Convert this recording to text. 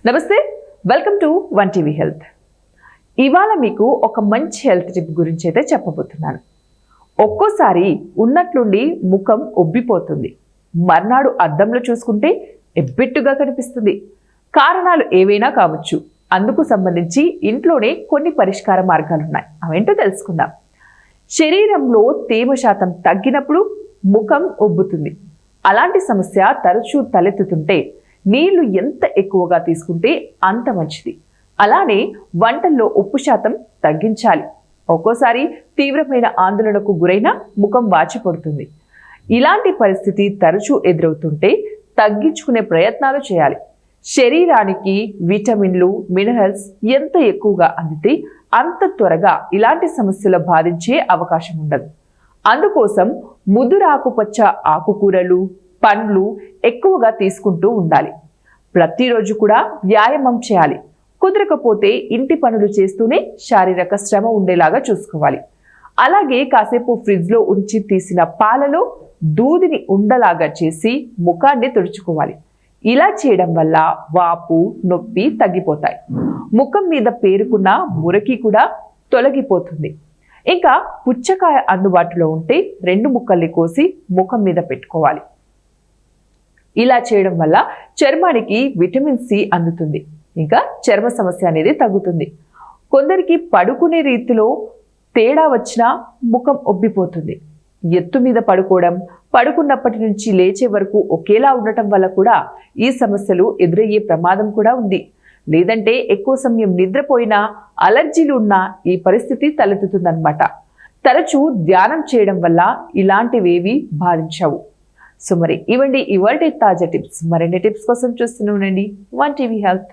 నమస్తే, welcome to one TV health. ఇవాళ మీకు ఒక మంచి హెల్త్ టిప్ గురించి అయితే చెప్పబోతున్నాను. ఒక్కోసారి ఉన్నట్లుండి ముఖం ఉబ్బిపోతుంది, మర్నాడు అద్దంలో చూసుకుంటే ఎబ్బెట్టుగా కనిపిస్తుంది. కారణాలు ఏవైనా కావచ్చు. అందుకు సంబంధించి ఇంట్లోనే కొన్ని పరిష్కార మార్గాలు ఉన్నాయి. అవేంటో తెలుసుకుందాం. శరీరంలో తేమ శాతం తగ్గినప్పుడు ముఖం ఉబ్బుతుంది. అలాంటి సమస్య తరచూ తలెత్తుతుంటే నీళ్లు ఎంత ఎక్కువగా తీసుకుంటే అంత మంచిది. అలానే వంటల్లో ఉప్పు శాతం తగ్గించాలి. ఒక్కోసారి తీవ్రమైన ఆందోళనకు గురైన ముఖం వాచిపడుతుంది. ఇలాంటి పరిస్థితి తరచూ ఎదురవుతుంటే తగ్గించుకునే ప్రయత్నాలు చేయాలి. శరీరానికి విటమిన్లు, మినరల్స్ ఎంత ఎక్కువగా అందితే అంత త్వరగా ఇలాంటి సమస్యలు బాధించే అవకాశం ఉండదు. అందుకోసం ముదురాకుపచ్చ ఆకుకూరలు, పండ్లు ఎక్కువగా తీసుకుంటూ ఉండాలి. ప్రతిరోజు కూడా వ్యాయామం చేయాలి. కుదరకపోతే ఇంటి పనులు చేస్తూనే శారీరక శ్రమ ఉండేలాగా చూసుకోవాలి. అలాగే కాసేపు ఫ్రిడ్జ్లో ఉంచి తీసిన పాలలో దూదిని ఉండలాగా చేసి ముఖాన్ని తుడుచుకోవాలి. ఇలా చేయడం వల్ల వాపు, నొప్పి తగ్గిపోతాయి. ముఖం మీద పేరుకున్న మురికి కూడా తొలగిపోతుంది. ఇంకా పుచ్చకాయ అందుబాటులో ఉంటే 2 ముక్కల్ని కోసి ముఖం మీద పెట్టుకోవాలి. ఇలా చేయడం వల్ల చర్మానికి విటమిన్ సి అందుతుంది. ఇంకా చర్మ సమస్య అనేది తగ్గుతుంది. కొందరికి పడుకునే రీతిలో తేడా వచ్చినా ముఖం ఉబ్బిపోతుంది. ఎత్తు మీద పడుకోవడం, పడుకున్నప్పటి నుంచి లేచే వరకు ఒకేలా ఉండటం వల్ల కూడా ఈ సమస్యలు ఎదురయ్యే ప్రమాదం కూడా ఉంది. లేదంటే ఎక్కువ సమయం నిద్రపోయినా, అలర్జీలు ఉన్నా ఈ పరిస్థితి తలెత్తుతుందన్నమాట. తరచూ ధ్యానం చేయడం వల్ల ఇలాంటివేవి బాధించవు. సో మరి ఇవండి ఇవాల్టి తాజా టిప్స్. మరిన్ని టిప్స్ కోసం చూస్తూనే ఉండండి వన్ టీవీ హెల్త్.